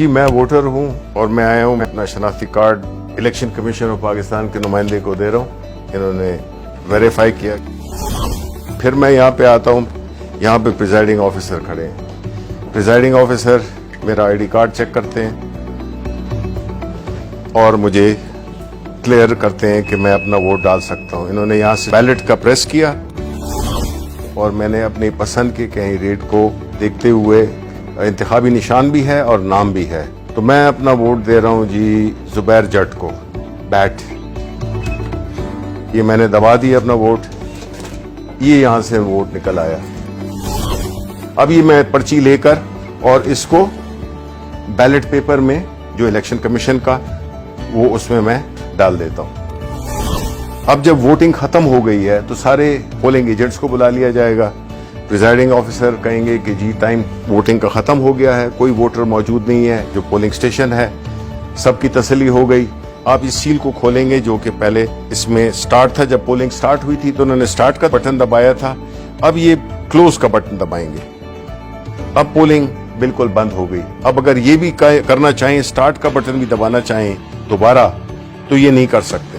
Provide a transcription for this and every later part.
جی میں ووٹر ہوں اور میں آیا ہوں، میں اپنا شناختی card election commission of Pakistan کے نمائندے کو دے رہا ہوں، انہوں نے ویریفائی کیا۔ پھر میں یہاں پہ آتا ہوں، یہاں پہ پریزائڈنگ آفیسر کھڑے ہیں، پریزائڈنگ آفیسر میرا آئی ڈی کارڈ چیک کرتے ہیں اور مجھے کلیئر کرتے ہیں کہ میں اپنا ووٹ ڈال سکتا ہوں۔ انہوں نے یہاں سے بیلٹ کا پریس کیا اور میں نے اپنی پسند کے کینڈیڈیٹ کو دیکھتے ہوئے، انتخابی نشان بھی ہے اور نام بھی ہے، تو میں اپنا ووٹ دے رہا ہوں جی زبیر جٹ کو، بیٹ۔ یہ میں نے دبا دیا اپنا ووٹ، یہ یہاں سے ووٹ نکل آیا۔ اب یہ میں پرچی لے کر اور اس کو بیلٹ پیپر میں جو الیکشن کمیشن کا وہ اس میں ڈال دیتا ہوں۔ اب جب ووٹنگ ختم ہو گئی ہے تو سارے پولنگ ایجنٹس کو بلا لیا جائے گا، پریزائڈنگ آفیسر کہیں گے کہ جی ٹائم ووٹنگ کا ختم ہو گیا ہے، کوئی ووٹر موجود نہیں ہے جو پولنگ سٹیشن ہے، سب کی تسلی ہو گئی۔ آپ اس سیل کو کھولیں گے جو کہ پہلے اس میں سٹارٹ تھا، جب پولنگ سٹارٹ ہوئی تھی تو انہوں نے سٹارٹ کا بٹن دبایا تھا، اب یہ کلوز کا بٹن دبائیں گے، اب پولنگ بالکل بند ہو گئی۔ اب اگر یہ بھی کرنا چاہیں، سٹارٹ کا بٹن بھی دبانا چاہیں دوبارہ، تو یہ نہیں کر سکتے،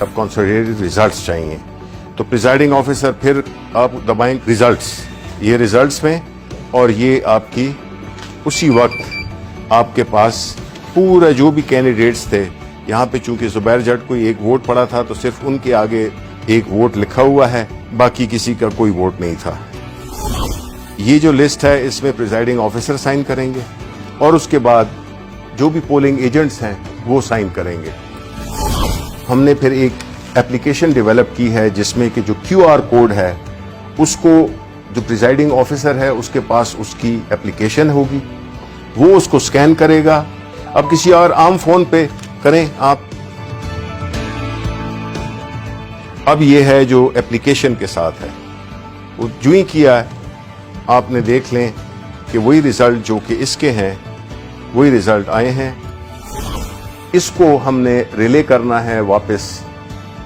اب کنسولیڈیٹڈ ریزلٹس چاہیے۔ تو پریزائڈنگ آفیسر پھر آپ دبائیں ریزلٹس، یہ ریزلٹس میں، اور یہ آپ کی اسی وقت آپ کے پاس پورا جو بھی کینڈیڈیٹس تھے، یہاں پہ چونکہ زبیر جٹ کو ایک ووٹ پڑا تھا تو صرف ان کے آگے ایک ووٹ لکھا ہوا ہے، باقی کسی کا کوئی ووٹ نہیں تھا۔ یہ جو لسٹ ہے اس میں پریزائڈنگ آفیسر سائن کریں گے اور اس کے بعد جو بھی پولنگ ایجنٹس ہیں وہ سائن کریں گے۔ ہم نے پھر ایک اپلیکیشن ڈیولپ کی ہے جس میں کہ جو کیو آر کوڈ ہے اس کو جو پریزائڈنگ آفیسر ہے اس کے پاس اس کی اپلیکیشن ہوگی، وہ اس کو سکین کرے گا۔ اب کسی اور عام فون پہ کریں آپ، اب یہ ہے جو اپلیکیشن کے ساتھ ہے، وہ جو ہی کیا ہے آپ نے دیکھ لیں کہ وہی ریزلٹ جو کہ اس کے ہیں وہی ریزلٹ آئے ہیں۔ اس کو ہم نے ریلے کرنا ہے واپس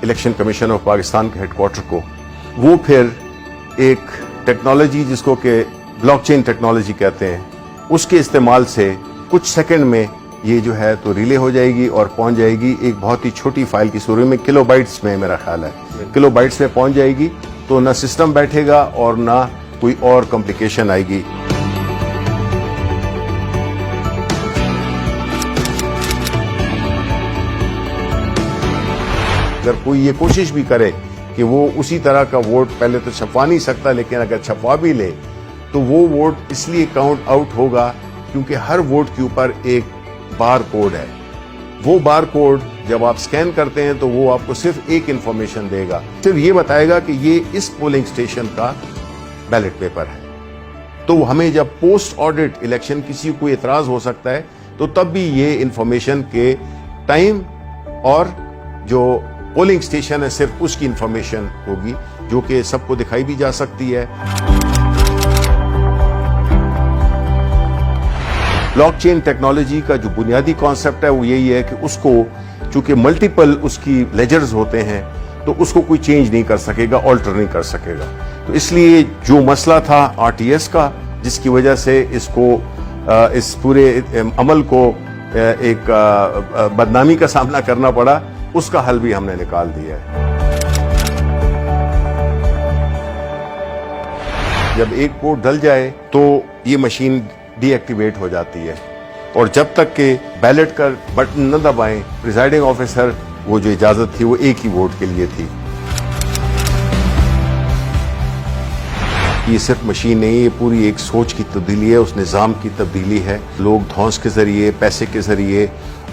الیکشن کمیشن آف پاکستان کے ہیڈ کوارٹر کو، وہ پھر ایک ٹیکنالوجی جس کو کہ بلاک چین ٹیکنالوجی کہتے ہیں، اس کے استعمال سے کچھ سیکنڈ میں یہ جو ہے تو ریلے ہو جائے گی اور پہنچ جائے گی ایک بہت ہی چھوٹی فائل کی صورت میں، کلو بائٹس میں میرا خیال ہے، کلو بائٹس میں پہنچ جائے گی، تو نہ سسٹم بیٹھے گا اور نہ کوئی اور کمپلیکیشن آئے گی۔ اگر کوئی یہ کوشش بھی کرے کہ وہ اسی طرح کا ووٹ پہلے تو چھپوا نہیں سکتا، لیکن اگر چھپوا بھی لے تو وہ ووٹ اس لیے کاؤنٹ آؤٹ ہوگا کیونکہ ہر ووٹ کے اوپر ایک بار کوڈ ہے، وہ بار کوڈ جب آپ سکین کرتے ہیں تو وہ آپ کو صرف ایک انفارمیشن دے گا، صرف یہ بتائے گا کہ یہ اس پولنگ سٹیشن کا بیلٹ پیپر ہے۔ تو ہمیں جب پوسٹ آڈٹ الیکشن کسی کو اعتراض ہو سکتا ہے تو تب بھی یہ انفارمیشن کے ٹائم اور جو پولنگ سٹیشن ہے صرف اس کی انفارمیشن ہوگی جو کہ سب کو دکھائی بھی جا سکتی ہے۔ بلاک چین ٹیکنالوجی کا جو بنیادی کانسیپٹ ہے وہ یہی ہے کہ اس کو چونکہ ملٹیپل اس کی لیجرز ہوتے ہیں تو اس کو کوئی چینج نہیں کر سکے گا، آلٹر نہیں کر سکے گا، تو اس لیے جو مسئلہ تھا آر ٹی ایس کا جس کی وجہ سے اس کو اس پورے عمل کو ایک بدنامی کا سامنا کرنا پڑا، اس کا حل بھی ہم نے نکال دیا ہے۔ جب ایک کوڈ ڈل جائے تو یہ مشین ڈی ایکٹیویٹ ہو جاتی ہے، اور جب تک کہ بیلٹ کا بٹن نہ دبائیں پریزائڈنگ آفیسر، وہ جو اجازت تھی وہ ایک ہی ووٹ کے لیے تھی۔ یہ صرف مشین نہیں، یہ پوری ایک سوچ کی تبدیلی ہے، اس نظام کی تبدیلی ہے۔ لوگ دھونس کے ذریعے، پیسے کے ذریعے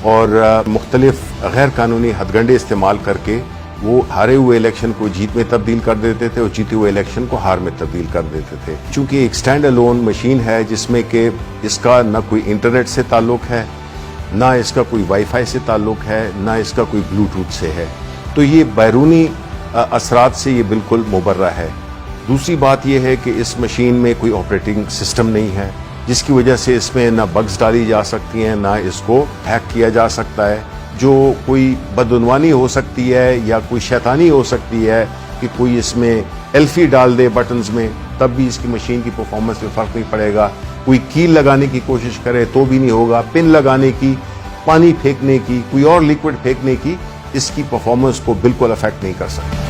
اور مختلف غیر قانونی ہتھ کنڈے استعمال کر کے وہ ہارے ہوئے الیکشن کو جیت میں تبدیل کر دیتے تھے اور جیتے ہوئے الیکشن کو ہار میں تبدیل کر دیتے تھے۔ چونکہ ایک سٹینڈ الون مشین ہے جس میں کہ اس کا نہ کوئی انٹرنیٹ سے تعلق ہے، نہ اس کا کوئی وائی فائی سے تعلق ہے، نہ اس کا کوئی بلوٹوتھ سے ہے، تو یہ بیرونی اثرات سے یہ بالکل مبرہ ہے۔ دوسری بات یہ ہے کہ اس مشین میں کوئی آپریٹنگ سسٹم نہیں ہے جس کی وجہ سے اس میں نہ بگز ڈالی جا سکتی ہیں، نہ اس کو ہیک کیا جا سکتا ہے۔ جو کوئی بدعنوانی ہو سکتی ہے یا کوئی شیطانی ہو سکتی ہے کہ کوئی اس میں ایلفی ڈال دے بٹنز میں، تب بھی اس کی مشین کی پرفارمنس میں فرق نہیں پڑے گا۔ کوئی کیل لگانے کی کوشش کرے تو بھی نہیں ہوگا, پن لگانے کی, پانی پھینکنے کی, کوئی اور لیکوڈ پھینکنے کی, اس کی پرفارمنس کو بالکل افیکٹ نہیں کر سکتا.